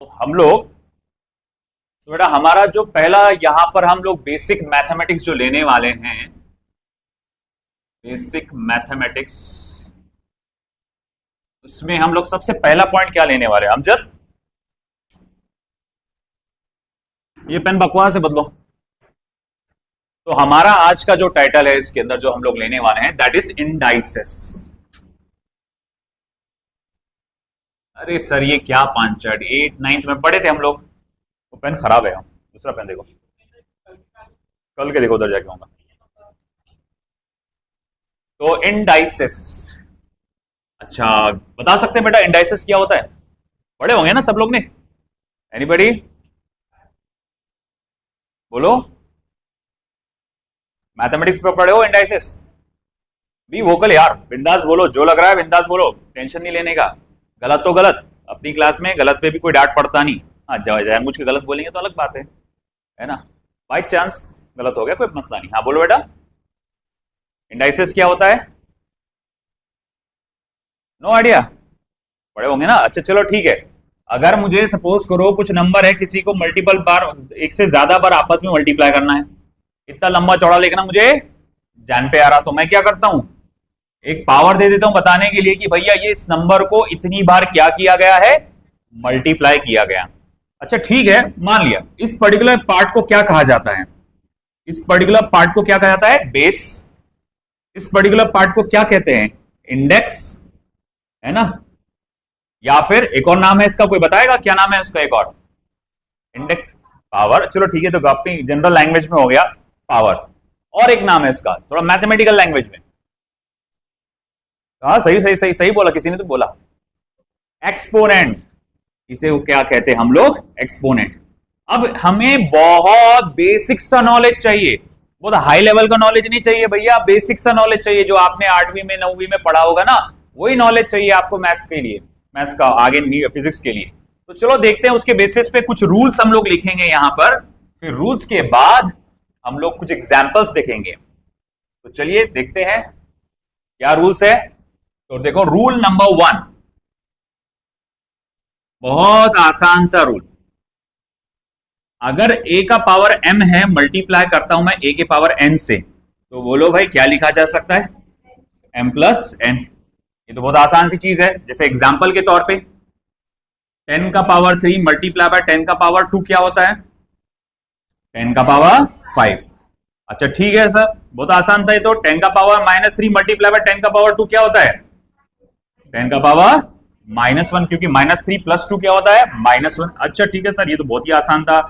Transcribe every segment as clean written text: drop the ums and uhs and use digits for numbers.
हम लोग तो बेटा हमारा जो पहला यहां पर हम लोग बेसिक मैथमेटिक्स जो लेने वाले हैं, बेसिक मैथमेटिक्स, उसमें हम लोग सबसे पहला पॉइंट क्या लेने वाले हैं अमजद? ये पेन बकवास से बदलो। तो हमारा आज का जो टाइटल है इसके अंदर जो हम लोग लेने वाले हैं दैट इज इंडाइसेस। अरे सर ये क्या पांचट, 8 9th में पढ़े थे हम लोग। वो पेन खराब है, दूसरा पेन देखो, कल के देखो उधर जाके होगा। तो इंडाइसेस, अच्छा बता सकते हैं बेटा इंडाइसेस क्या होता है? पढ़े होंगे ना सब लोग ने? एनीबॉडी बोलो, मैथमेटिक्स पे पढ़े हो इंडाइसेस? बी वोकल यार, बिंदास बोलो, जो लग रहा है बिंदास बोलो, टेंशन नहीं लेने का। गलत तो गलत, अपनी क्लास में गलत पे भी कोई डांट पड़ता नहीं। हाँ जाए मुझ के गलत बोलेंगे तो अलग बात है ना? बाई चांस गलत हो गया कोई मसला नहीं। हाँ बोलो बेटा, इंडाइसेस क्या होता है? नो आइडिया, पढ़े होंगे ना? अच्छा चलो ठीक है। अगर मुझे सपोज करो कुछ नंबर है, किसी को मल्टीपल बार, एक से ज्यादा बार आपस में मल्टीप्लाई करना है, इतना लंबा चौड़ा लिखना मुझे जान पे आ रहा, तो मैं क्या करता हूं, एक पावर दे देता हूं बताने के लिए कि भैया ये इस नंबर को इतनी बार क्या किया गया है, मल्टीप्लाई किया गया। अच्छा ठीक है, मान लिया। इस पर्टिकुलर पार्ट को क्या कहा जाता है? इस पर्टिकुलर पार्ट को क्या कहा जाता है? बेस। इस पर्टिकुलर पार्ट को क्या कहते हैं? इंडेक्स, है ना? या फिर एक और नाम है इसका, कोई बताएगा क्या नाम है उसका? एक और इंडेक्स, पावर। चलो ठीक है, तो अपनी जनरल लैंग्वेज में हो गया पावर, और एक नाम है इसका थोड़ा मैथमेटिकल लैंग्वेज में। हाँ सही सही सही सही बोला, किसी ने तो बोला एक्सपोनेंट। इसे वो क्या कहते हैं हम लोग? एक्सपोनेंट। अब हमें बहुत बेसिक सा नॉलेज चाहिए, बहुत हाई लेवल का नॉलेज नहीं चाहिए भैया, बेसिक सा नॉलेज चाहिए जो आपने 8वीं में 9वीं में पढ़ा होगा ना, वही नॉलेज चाहिए आपको मैथ्स के लिए, मैथ्स का आगे फिजिक्स के लिए। तो चलो देखते हैं, उसके बेसिस पे कुछ रूल्स हम लोग लिखेंगे यहां पर, फिर रूल्स के बाद हम लोग कुछ एग्जाम्पल्स देखेंगे। तो चलिए देखते हैं क्या रूल्स है। तो देखो रूल नंबर 1, बहुत आसान सा रूल। अगर a का पावर m है, मल्टीप्लाई करता हूं मैं a के पावर n से, तो बोलो भाई क्या लिखा जा सकता है? m plus n। ये तो बहुत आसान सी चीज है। जैसे एग्जाम्पल के तौर पे 10 का पावर 3 मल्टीप्लाई बाय 10 का पावर 2 क्या होता है? 10 का पावर 5। अच्छा ठीक है सर, बहुत आसान था ये तो। 10 का पावर -3 मल्टीप्लाई बाय 10 का पावर 2 क्या होता है? 10 का पावर -1, क्योंकि -3 प्लस 2 क्या होता है? -1। अच्छा ठीक है सर, ये तो बहुत ही आसान था।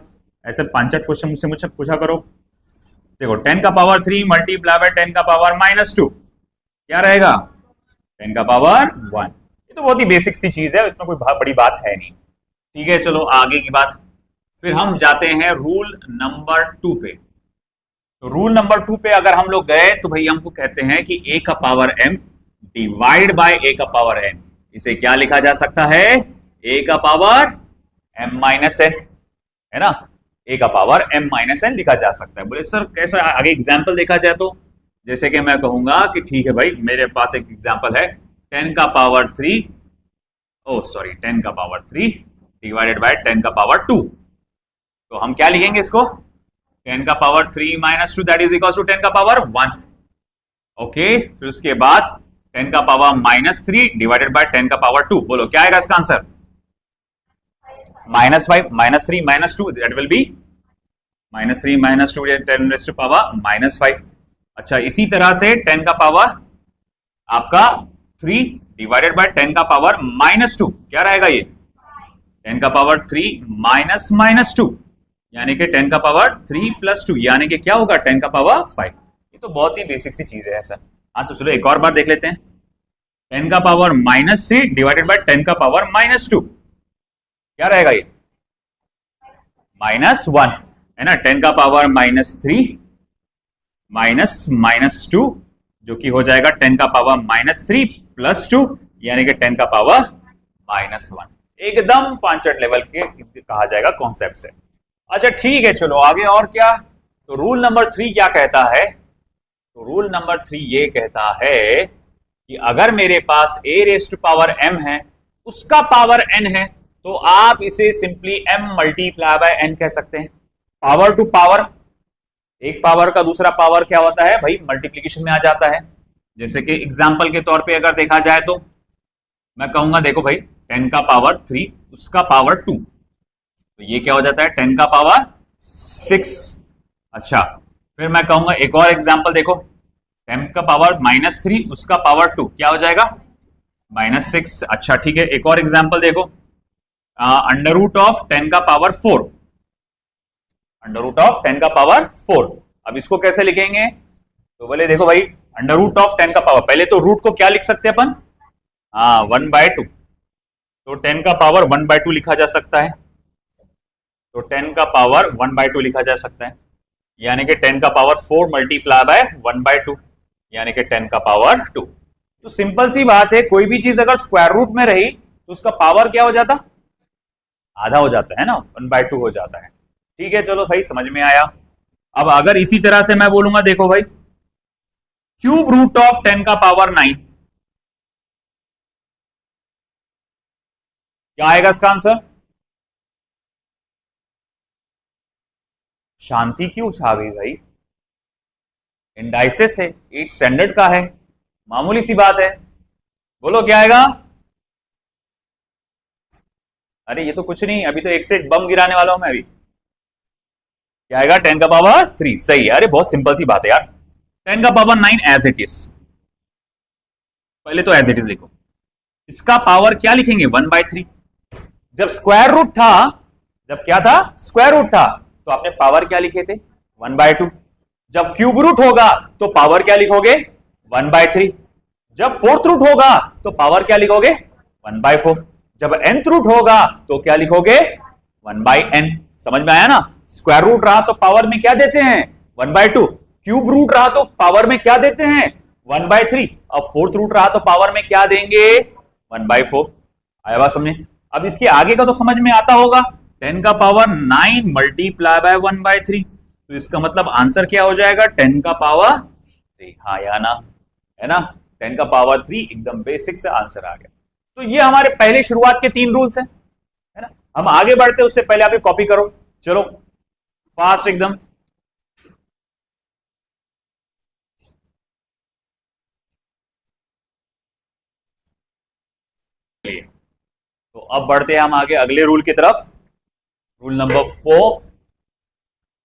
ऐसे 5 क्वेश्चन मुझसे मुझे पूछा करो। देखो 10 का पावर 3 मल्टीप्लाई बाय 10 का पावर -2 क्या रहेगा? 10 का पावर 1। ये तो बहुत ही बेसिक सी चीज है, इसमें कोई बड़ी बात है नहीं। ठीक है चलो आगे की बात, फिर हम जाते हैं रूल नंबर 2 पे। तो रूल नंबर 2 पे अगर हम लोग गए तो भाई हमको कहते हैं कि a का power m divide by a का पावर n, इसे क्या लिखा जा सकता है? a का पावर m माइनस n, है ना? a का पावर m माइनस n लिखा जा सकता है। बोले सर कैसा? आगे एग्जाम्पल देखा जाए तो जैसे कि मैं कहूंगा कि ठीक है भाई, मेरे पास एक एग्जाम्पल है 10 का पावर 3, ओ सॉरी 10 का पावर 3 डिवाइडेड बाय 10 का पावर 2। तो हम क्या लिखेंगे इसको? 10 का power 3 minus 2 that is equal to 10 का पावर 1। ओके, फिर उसके बाद 10 का पावर -3 डिवाइडेड बाय 10 का पावर 2। बोलो क्या आएगा इसका answer? -5, -3 -2 that will be -3 -2 10 raise to power -5। अच्छा इसी तरह से 10 का पावर आपका 3 डिवाइडेड बाय 10 का पावर -2 क्या रहेगा? ये 10 का पावर 3 माइनस -2 यानी कि 10 का पावर 3 प्लस 2 यानी कि क्या होगा? 10 का पावर 5। ये तो बहुत ही बेसिक सी चीज है सर। हाँ तो चलो एक और बार देख लेते हैं। 10 का पावर -3 डिवाइडेड बाय 10 का पावर -2 क्या रहेगा? ये -1, है ना? 10 का पावर -3 -2 जो कि हो जाएगा 10 का पावर -3 प्लस 2 यानी कि 10 का पावर -1। एकदम पांचट लेवल के कहा जाएगा कॉन्सेप्ट से। अच्छा ठीक है चलो आगे और क्या। तो रूल नंबर 3 क्या कहता है? तो रूल नंबर 3 ये कहता है कि अगर मेरे पास a raise to power m है, उसका पावर n है, तो आप इसे simply m multiply by n कह सकते हैं। पावर टू पावर, एक पावर का दूसरा पावर क्या होता है भाई, मल्टीप्लीकेशन में आ जाता है। जैसे कि एग्जाम्पल के तौर पे अगर देखा जाए तो मैं कहूंगा देखो भाई 10 का पावर 3 उसका पावर 2, तो ये क्या हो जाता है 10 का पावर 6। अच्छा, फिर मैं कहूंगा एक और एग्जाम्पल देखो, 10 का पावर -3 उसका पावर 2 क्या हो जाएगा -6। अच्छा ठीक है, एक और एग्जाम्पल देखो, अंडर रूट ऑफ 10 का पावर 4, अंडर रूट ऑफ 10 का पावर 4। अब इसको कैसे लिखेंगे, तो बोले देखो भाई अंडर रूट ऑफ 10 का पावर, पहले तो रूट को क्या लिख सकते हैं अपन, 1/2, तो 10 का पावर 1/2 लिखा जा सकता है, तो 10 का पावर 1/2 लिखा जा सकता है, यानी कि 10 का पावर 4 मल्टीप्लाई बाय 1/2 यानी कि 10 का पावर 2। तो सिंपल सी बात है, कोई भी चीज अगर स्क्वायर रूट में रही तो उसका पावर क्या हो जाता, आधा हो जाता है ना, 1/2 हो जाता है। ठीक है, चलो भाई समझ में आया। अब अगर इसी तरह से मैं बोलूंगा देखो भाई क्यूब रूट ऑफ 10 का पावर 9, क्या आएगा इसका आंसर, शांति क्यों छा गई भाई, इंडाइसिस है, 8 स्टैंडर्ड का है, मामूली सी बात है, बोलो क्या आएगा। अरे ये तो कुछ नहीं, अभी तो एक से एक बम गिराने वाला हूं मैं अभी। क्या आएगा 10 का पावर 3, सही है। अरे बहुत सिंपल सी बात है यार, 10 का पावर 9 एज इट इज, पहले तो एज इट इज देखो, इसका पावर क्या लिखेंगे 1/3। जब स्क्वायर रूट था, जब क्या था स्क्वायर रूट था, तो आपने पावर क्या लिखे थे 1/2। जब क्यूब रूट होगा तो पावर क्या लिखोगे 1/3। जब फोर्थ रूट होगा तो पावर क्या लिखोगे 1/4। जब nth रूट होगा तो क्या लिखोगे 1/n। समझ में आया ना, स्क्वायर रूट रहा तो पावर में क्या देते हैं 1/2, क्यूब रूट रहा तो पावर में क्या देते हैं 1/3, अब फोर्थ रूट रहा तो पावर में क्या देंगे 1/4। आया बात समझे। अब इसके आगे का तो समझ में आता होगा, 10 का पावर 9 मल्टीप्लाई बाय 1/3, तो इसका मतलब आंसर क्या हो जाएगा 10 का पावर 3। हाँ या ना, है ना, 10 का पावर 3 एकदम बेसिक से आंसर आ गया। तो ये हमारे पहले शुरुआत के 3 रूल्स हैं, है ना। हम आगे बढ़ते उससे पहले आप कॉपी करो, चलो फास्ट एकदम। तो अब बढ़ते हैं हम आगे अगले रूल की तरफ, रूल नंबर 4,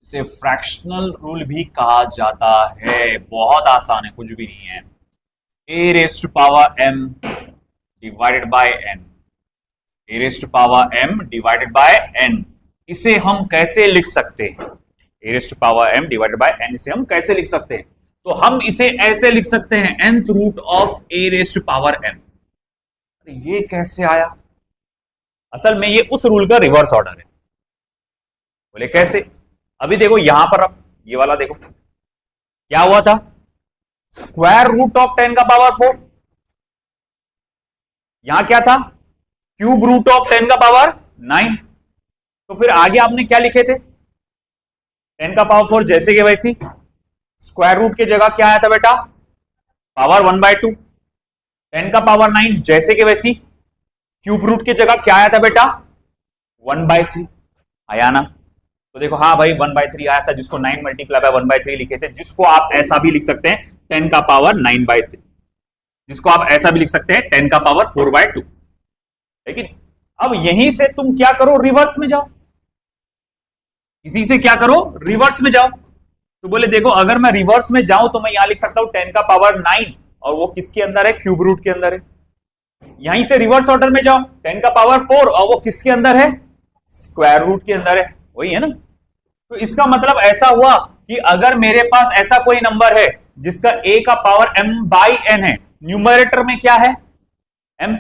इसे फ्रैक्शनल रूल भी कहा जाता है। बहुत आसान है, कुछ भी नहीं है, a raised to power m divided by n, a raised to power m divided by n। इसे हम कैसे लिख सकते हैं, a raised to power m divided by n, इसे हम कैसे लिख सकते हैं, तो हम इसे ऐसे लिख सकते हैं nth root of a raised to power m। ये कैसे आया, असल में ये उस रूल का रिवर्स ऑर्डर है। बोले कैसे, अभी देखो यहां पर, अब ये वाला देखो क्या हुआ था, स्क्वायर रूट ऑफ 10 का पावर 4, यहां क्या था क्यूब रूट ऑफ 10 का पावर 9, तो फिर आगे आपने क्या लिखे थे 10 का पावर 4 जैसे कि वैसी, स्क्वायर रूट की जगह क्या आया था बेटा पावर 1/2, 10 का पावर 9 जैसे कि वैसी, क्यूब रूट की जगह क्या आया था बेटा 1/3। आया ना, तो देखो हाँ भाई 1/3 आया था, जिसको 9 मल्टीप्लाई बाय 1/3 लिखे थे, जिसको आप ऐसा भी लिख सकते हैं 10 का पावर 9/3, जिसको आप ऐसा भी लिख सकते हैं 10 का पावर 4/2। लेकिन अब यहीं से तुम क्या करो, रिवर्स में जाओ, इसी से क्या करो रिवर्स में जाओ। तो बोले देखो अगर मैं रिवर्स में जाऊं तो मैं यहां लिख सकता हूं 10 का पावर 9, और वो किसके अंदर है क्यूब रूट के अंदर है। यहीं से रिवर्स ऑर्डर में जाओ, 10 का पावर 4 और वो किसके अंदर है स्क्वायर रूट के अंदर है, वही है ना। तो इसका मतलब ऐसा हुआ कि अगर मेरे पास ऐसा कोई नंबर है जिसका a का पावर m बाई n है, न्यूमरेटर में क्या है m,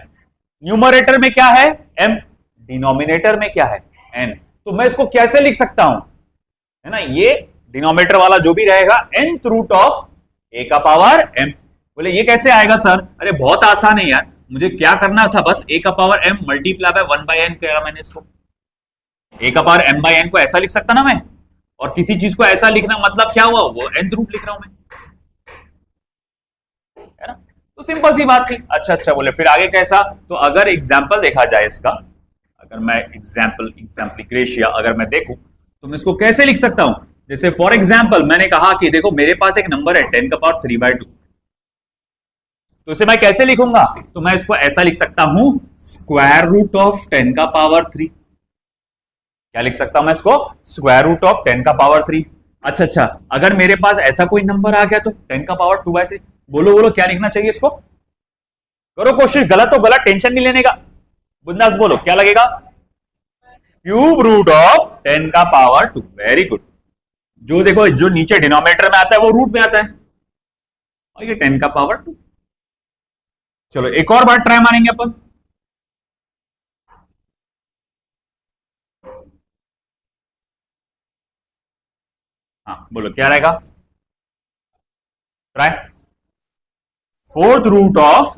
न्यूमरेटर में क्या है m, डिनोमिनेटर में क्या है n, तो मैं इसको कैसे लिख सकता हूं, है ना, ये डिनोमिनेटर वाला जो भी रहेगा nth रूट ऑफ a का पावर m। बोले ये कैसे आएगा सर, अरे बहुत आसान है यार, मुझे क्या करना था बस a का power m multiply bye 1/n करा मैंने इसको, a का पावर m बाई n को ऐसा लिख सकता ना मैं, और किसी चीज को ऐसा लिखना मतलब क्या हुआ, वो nth रूट लिख रहा हूं मैं, है ना। तो सिंपल सी बात थी। अच्छा बोले फिर आगे कैसा, तो अगर एग्जाम्पल देखा जाए इसका, अगर मैं एग्जाम्पलिक्रेशिया अगर मैं देखूं तो मैं इसको कैसे लिख सकता हूं? जैसे फॉर एग्जाम्पल मैंने कहा कि देखो मेरे पास एक नंबर है 10^3/2, तो इसे मैं कैसे लिखूंगा? तो मैं इसको ऐसा लिख सकता हूं, स्क्वायर रूट ऑफ 10^3। क्या लिख सकता हूं मैं इसको? Square root of 10^3। अच्छा, अगर मेरे पास ऐसा कोई नंबर आ गया तो 10^2/3। बोलो बोलो क्या लिखना चाहिए इसको? करो कोशिश, गलत हो गलत, टेंशन नहीं लेने का। बुंदास बोलो क्या लगेगा? Cube root of 10^2। Very good. जो देखो जो नीचे डिनोमिनेटर में आता है वो रूट में आता है, और ये 10^2। चलो एक और बार ट्राई मारेंगे अपन। हाँ बोलो क्या रहेगा? ट्राई। Fourth root of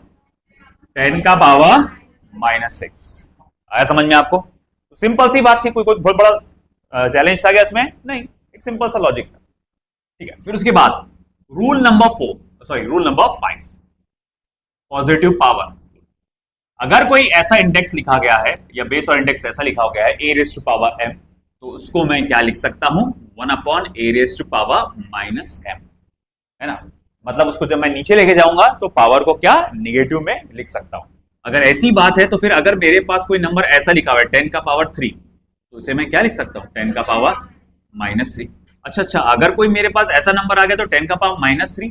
10^-6। आया समझ में आपको? तो सिंपल सी बात थी, कोई कोई बहुत बड़ा चैलेंज था क्या इसमें? नहीं, एक सिंपल सा लॉजिक था। ठीक है, फिर उसके बाद rule number 4, sorry rule number 5, positive power. अगर कोई ऐसा इंडेक्स लिखा गया है या बेस और इंडेक्स ऐसा लिखा गया है a⁻m, तो उसको मैं क्या लिख सकता हूं? 1/a⁻m, है ना? मतलब उसको जब मैं नीचे लेके जाऊंगा तो पावर को क्या निगेटिव में लिख सकता हूं। अगर ऐसी बात है तो फिर अगर मेरे पास कोई नंबर ऐसा लिखा हुआ है 10^3, तो उसे मैं क्या लिख सकता हूं? 10^-3। अच्छा, अगर कोई मेरे पास ऐसा नंबर आ गया तो 10^-3,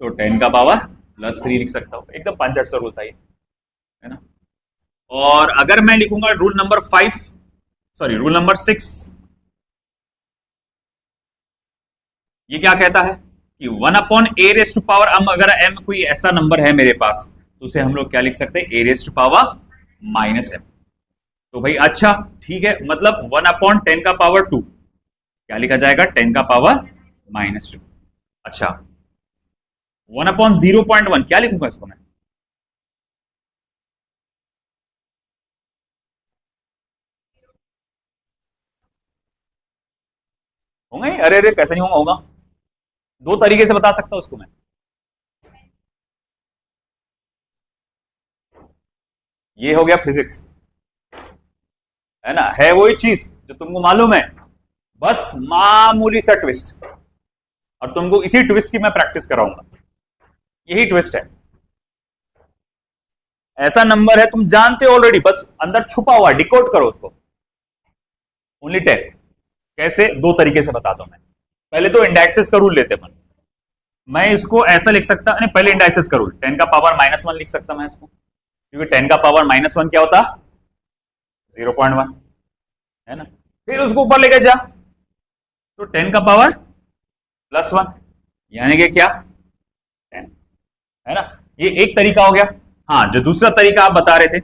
तो 10^+3 लिख सकता हूं। एकदम पंचट सा रूल था ये, है ना? और अगर मैं लिखूंगा rule number 5, sorry rule number 6, ये क्या कहता है कि 1/a⁻m, अगर m कोई ऐसा नंबर है मेरे पास तो उसे हम लोग क्या लिख सकते हैं? a⁻−m। तो भाई अच्छा ठीक है, मतलब 1/10^2 क्या लिखा जाएगा? 10^-2। अच्छा 1/0.1 क्या लिखूंगा इसको मैं? होंगे? अरे अरे कैसे नहीं होगा? होगा, दो तरीके से बता सकता हूं उसको मैं। ये हो गया फिजिक्स, है ना? है वही चीज जो तुमको मालूम है, बस मामूली सा ट्विस्ट, और तुमको इसी ट्विस्ट की मैं प्रैक्टिस कराऊंगा। यही ट्विस्ट है। ऐसा नंबर है तुम जानते हो ऑलरेडी, बस अंदर छुपा हुआ, डिकोड करो उसको। ओनली 10। कैसे? दो तरीके से बताता हूं मैं। पहले तो इंडेक्सेस का रूल लेते हैं। मैं इसको ऐसा लिख सकता, नहीं पहले इंडेक्सेस का रूल, 10^-1 लिख सकता मैं इसको, क्योंकि 10^-1 क्या होता? 0.1, है ना? फिर उसको ऊपर लेके जा तो 10^+1, यानी कि क्या? 10, है ना? ये एक तरीका हो गया। हाँ, जो दूसरा तरीका आप बता रहे थे,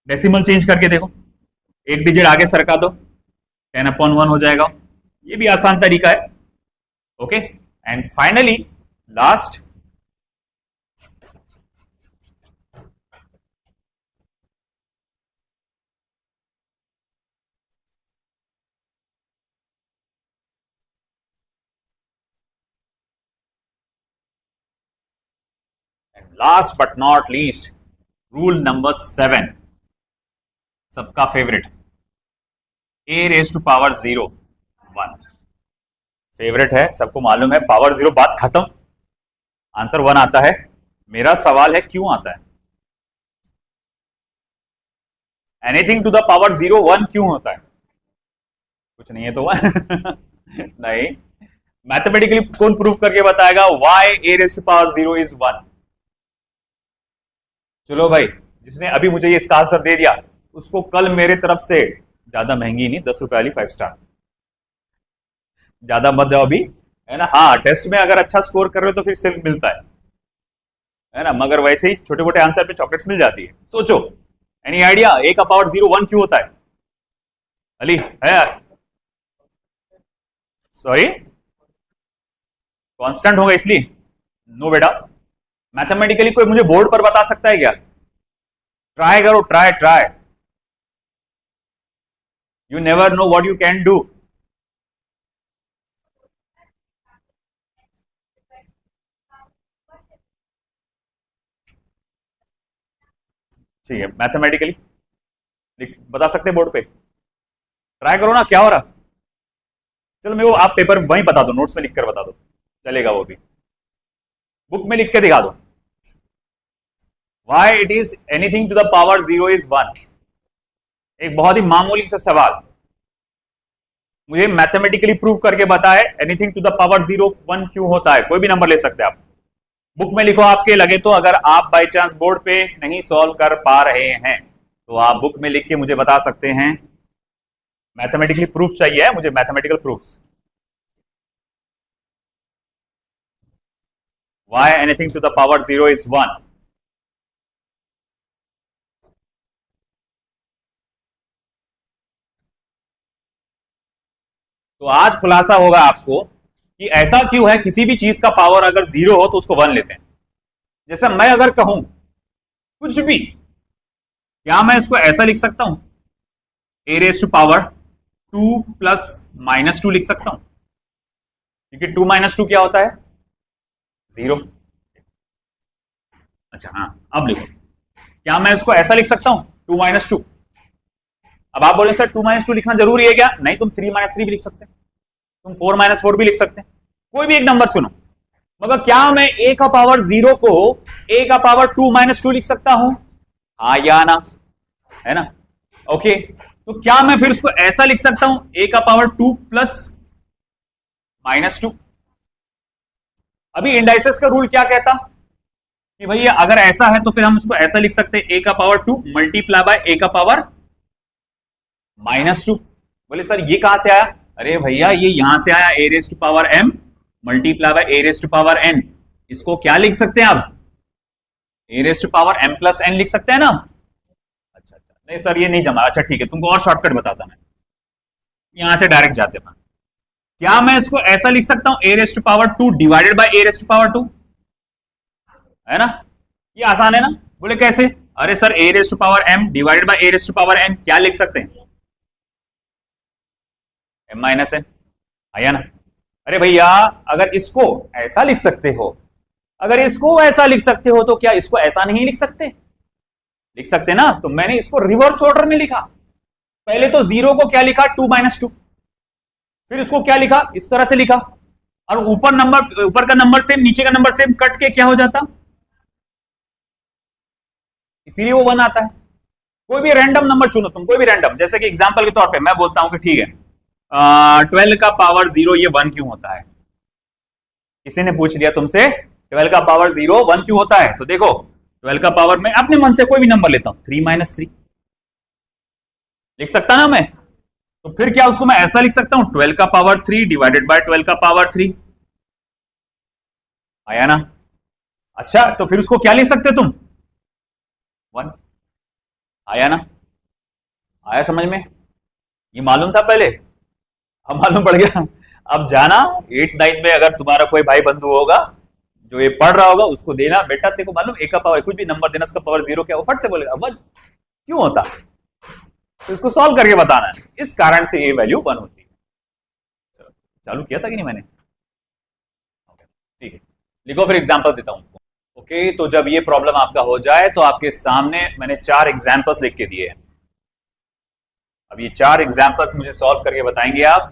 डेसिमल चेंज करके देखो, एक डिजिट आगे सरका दो, 10/1 हो जाएगा। ये भी आसान तरीका है। Okay, and finally last, last but not least, rule number 7, सबका फेवरेट, a⁻0 1। फेवरेट है, सबको मालूम है, पावर 0 बात खत्म, आंसर 1 आता है। मेरा सवाल है क्यों आता है? एनीथिंग टू द पावर 0 1 क्यों होता है? कुछ नहीं है तो 1 नहीं, मैथमेटिकली कौन प्रूफ करके बताएगा वाई a⁻0 इज 1? चलो भाई, जिसने अभी मुझे ये इसका आंसर दे दिया उसको कल मेरे तरफ से, ज्यादा महंगी नहीं, 10 रुपए वाली 5 स्टार, ज्यादा मत जाओ अभी, है ना? हाँ, टेस्ट में अगर अच्छा स्कोर कर रहे हो तो फिर सिर्फ मिलता है ना? मगर वैसे ही छोटे मोटे आंसर पे चॉकलेट्स मिल जाती है। सोचो, एनी आइडिया a⁻0 1 क्यों होता है? अली है यार? सॉरी, कांस्टेंट होगा इसलिए? नो बेटा, मैथमेटिकली कोई मुझे बोर्ड पर बता सकता है क्या? ट्राई करो, try try, you never know what you can do. ठीक है, मैथमेटिकली बता सकते हैं बोर्ड पे? ट्राई करो ना, क्या हो रहा? चलो मेरे को आप पेपर वहीं बता दो, नोट्स में लिख कर बता दो, चलेगा वो भी। बुक में लिख के दिखा दो। Why it is anything to the power zero is one. एक बहुत ही मामूली सा सवाल, मुझे मैथमेटिकली प्रूव करके बताए anything to the power zero one क्यों होता है। कोई भी नंबर ले सकते हैं आप, बुक में लिखो आपके लगे तो। अगर आप बाई चांस बोर्ड पे नहीं सॉल्व कर पा रहे हैं तो आप बुक में लिख के मुझे बता सकते हैं। मैथमेटिकली प्रूफ चाहिए मुझे, mathematical proof. Why anything to the power zero is one. तो आज खुलासा होगा आपको कि ऐसा क्यों है, किसी भी चीज का पावर अगर जीरो हो तो उसको वन लेते हैं। जैसे मैं अगर कहूं कुछ भी, क्या मैं इसको ऐसा लिख सकता हूं, A raise to power two plus minus two लिख सकता हूं, क्योंकि टू माइनस टू क्या होता है, जीरो। अच्छा हाँ, अब लिखो, क्या मैं इसको ऐसा लिख सकता हूं, टू माइनस टू। अब आप बोले सर टू माइनस टू लिखना जरूरी है क्या? नहीं, तुम थ्री माइनस थ्री भी लिख सकते हैं, तुम फोर माइनस फोर भी लिख सकते हैं, कोई भी एक नंबर चुनो। मगर क्या मैं ए का पावर जीरो को ए का पावर टू माइनस टू लिख सकता हूं? हाँ या ना, है ना? ओके, तो क्या मैं फिर उसको ऐसा लिख सकता हूं, ए का power two plus minus to? अभी इंडाइसेस का रूल क्या कहता कि भैया अगर ऐसा है तो फिर हम इसको ऐसा लिख सकते हैं, ए का पावर टू मल्टीप्लाई बाय ए का पावर माइनस टू। बोले सर ये कहां से आया? अरे भैया ये यहां से आया, A raise to power M multiply by A raise to power N. इसको क्या लिख सकते हैं आप, A raise to power M plus N लिख सकते हैं ना। अच्छा अच्छा, नहीं सर ये नहीं जमा। अच्छा ठीक है, तुमको और शॉर्टकट बताता मैं, यहां से डायरेक्ट जाते हैं। क्या मैं इसको ऐसा लिख सकता हूं, A raise to power two divided by A raise to power two, है ना? ये आसान है ना? बोले कैसे? अरे sir A raise to power M divided by A raise to power N क्या लिख सकते हैं, एम माइनस एन, आया ना? अरे भैया अगर इसको ऐसा लिख सकते हो, अगर इसको ऐसा लिख सकते हो तो क्या इसको ऐसा नहीं लिख सकते? लिख सकते ना। तो मैंने इसको रिवर्स ऑर्डर में लिखा। पहले तो जीरो को क्या लिखा, टू माइनस टू, फिर इसको क्या लिखा, इस तरह से लिखा। और ऊपर नंबर, ऊपर का नंबर सेम नीचे का नंबर सेम, कट के क्या हो जाता, इसीलिए वो वन आता है। कोई भी रैंडम नंबर चुनो तुम, कोई भी रैंडम, जैसे कि एग्जांपल के तौर पे मैं बोलता हूं कि ठीक है 12 का पावर जीरो ये वन क्यों होता है। किसी ने पूछ लिया तुमसे 12 का पावर जीरो वन क्यों होता है, तो देखो 12 का पावर में अपने मन से कोई भी नंबर लेता हूं, थ्री माइनस थ्री लिख सकता ना मैं। तो फिर क्या उसको मैं ऐसा लिख सकता हूं, 12 का पावर थ्री डिवाइडेड बाय 12 का पावर थ्री, आया ना? अच्छा तो फिर उसको क्या लिख सकते तुम, वन, आया ना? आया समझ में? ये मालूम था पहले, अब मालूम पड़ गया। अब जाना एट नाइन्थ में अगर तुम्हारा कोई भाई बंधु होगा जो ये पढ़ रहा होगा, उसको देना बेटा तेरे को मालूम एक का पावर, कुछ भी नंबर देना उसका पावर जीरो क्या, वो फट से बोलेगा वन क्यों होता, तो इसको सॉल्व करके बताना है, इस कारण से ये वैल्यू वन होती है। चलो, चालू किया था कि नहीं मैंने? ठीक है, लिखो फिर एग्जांपल्स देता हूं। ओके, तो जब ये प्रॉब्लम आपका हो जाए तो आपके सामने मैंने चार एग्जांपल्स लिख के दिए हैं। अब ये चार एग्जांपल्स मुझे सॉल्व करके बताएंगे आप।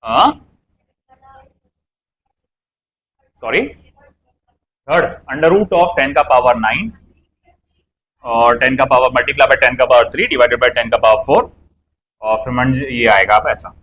हाँ sorry, third under root of 10 का पावर 9 और 10 का पावर मल्टीप्लाई बाय 10 का पावर 3 डिवाइडेड बाय 10 का पावर 4, और फिर ये आएगा आप ऐसा।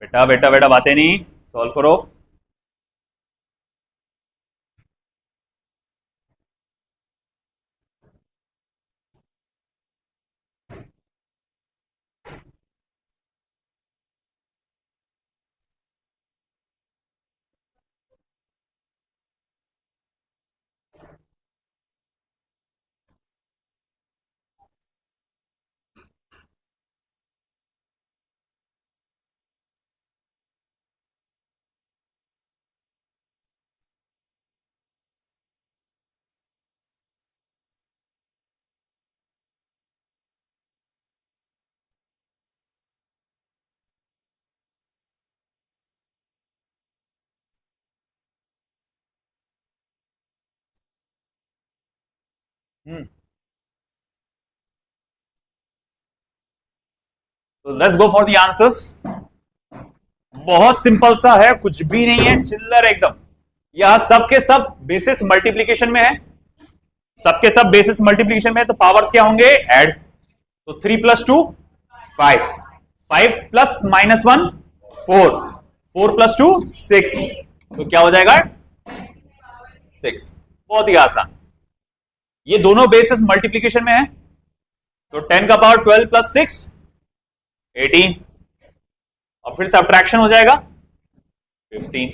बेटा बेटा बेटा बातें नहीं, सॉल्व करो। तो let's go for the answers. बहुत सिंपल सा है, कुछ भी नहीं है, चिल्लर एकदम। यह सबके सब बेसिस मल्टीप्लीकेशन में है, सबके सब बेसिस मल्टीप्लीकेशन में है, तो पावर्स क्या होंगे? ऐड। तो 3 + 2 5, 5 प्लस -1 4, 4 + 2 6, तो क्या हो जाएगा? 6। बहुत ही आसान। ये दोनों बेसिस मल्टीप्लीकेशन में है, तो 10 का पावर 12 + 6 18, और फिर सब्ट्रैक्शन हो जाएगा 15,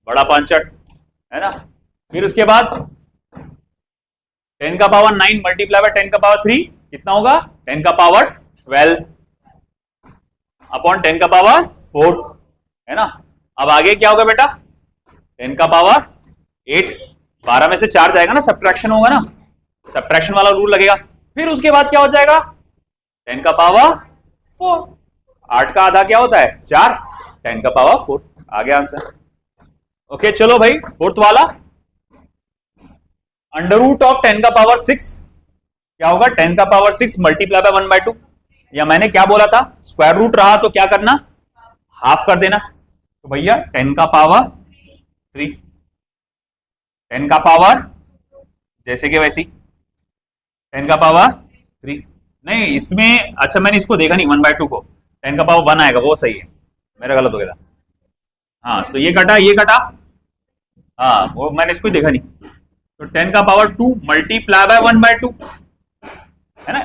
बड़ा 65 है ना। फिर उसके बाद 10 का पावर 9 मल्टीप्लाई बाय 10 का पावर 3 कितना होगा? 10 का पावर 12 अपॉन 10 का पावर 4 है ना। अब आगे क्या होगा बेटा? 10 का पावर 8, 12 में से 4 जाएगा ना, सब्ट्रैक्शन होगा ना, सब्ट्रैक्शन वाला रूल लगेगा। फिर उसके बाद क्या हो जाएगा? 10 का पावर 4, 8 का आधा क्या होता है? 4, 10 का पावर 4, आ गया आंसर। ओके चलो भाई, फोर्थ वाला, अंडर रूट ऑफ 10 का पावर 6 क्या होगा? 10 का पावर 6 मल्टीप्लाई बाय 1/2, या मैंने क्या बोला था? स्क्वायर रूट रहा तो क्या करना? हाफ कर देना। तो भैया 10 का पावर 3, 10 का पावर जैसे कि वैसी 10 का पावर 3, नहीं इसमें अच्छा मैंने इसको देखा नहीं 1/2 को, 10 का पावर 1 आएगा, वो सही है, मेरा गलत हो गया था। हाँ तो ये कटा, ये कटा, हाँ वो मैंने इसको देखा नहीं। तो 10 का पावर 2 मल्टीप्लाई बाय 1/2 है ना,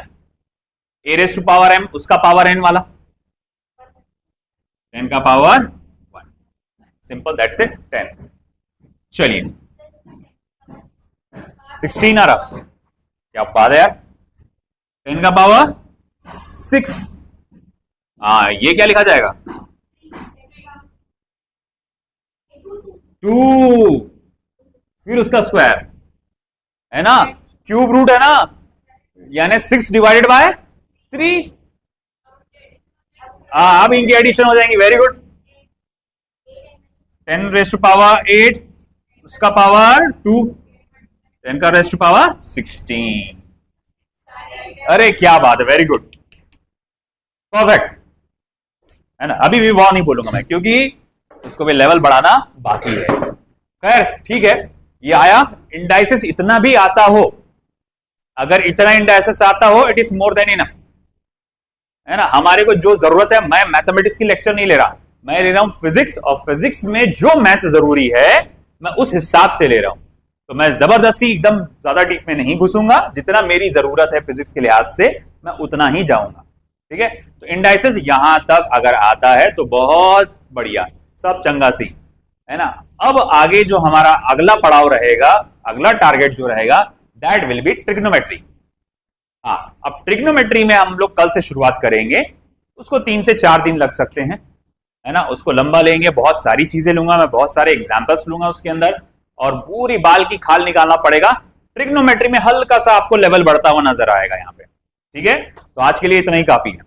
a⁻m उसका पावर n वाला, 10 का पावर 1, सिंपल, दैट्स इट, 10। चलिए 16 आ रहा, क्या बात है यार, 10 का पावर 6, हाँ ये क्या लिखा जाएगा? 2, फिर उसका स्क्वायर है ना, क्यूब रूट है ना, यानी 6 डिवाइडेड बाय 3, अब इनकी एडिशन हो जाएंगी, वेरी गुड। 10⁻8 उसका पावर 2, 10 का रेस्ट पावर 16, अरे क्या बात है, वेरी गुड, परफेक्ट है ना। अभी भी वाह नहीं बोलूंगा मैं, क्योंकि उसको भी लेवल बढ़ाना बाकी है। खैर ठीक है, ये आया। इंडाइसिस इतना भी आता हो, अगर इतना इंडाइसिस आता हो, it is more than enough है ना। हमारे को जो जरूरत है, मैं मैथमेटिक्स की लेक्चर नहीं ले रहा, मैं ले रहा हूं फिजिक्स, और फिजिक्स में जो मैथ्स जरूरी है मैं उस हिसाब से ले रहा हूं। तो मैं जबरदस्ती एकदम ज्यादा डीप में नहीं घुसूंगा, जितना मेरी जरूरत है फिजिक्स के लिहाज से मैं उतना ही जाऊंगा, ठीक है। तो इंडाइसिस यहां तक अगर आता है तो बहुत बढ़िया, सब चंगा सी है ना। अब आगे जो हमारा अगला पड़ाव रहेगा, अगला टारगेट जो रहेगा, दैट विल बी ट्रिग्नोमेट्री। हाँ, अब ट्रिग्नोमेट्री में हम लोग कल से शुरुआत करेंगे, उसको 3 से 4 दिन लग सकते हैं है ना। उसको लंबा लेंगे, बहुत सारी चीजें लूंगा मैं, बहुत सारे एग्जाम्पल्स लूंगा उसके अंदर, और पूरी बाल की खाल निकालना पड़ेगा। ट्रिग्नोमेट्री में हल्का सा आपको लेवल बढ़ता हुआ नजर आएगा यहाँ पे, ठीक है। तो आज के लिए इतना ही काफी है।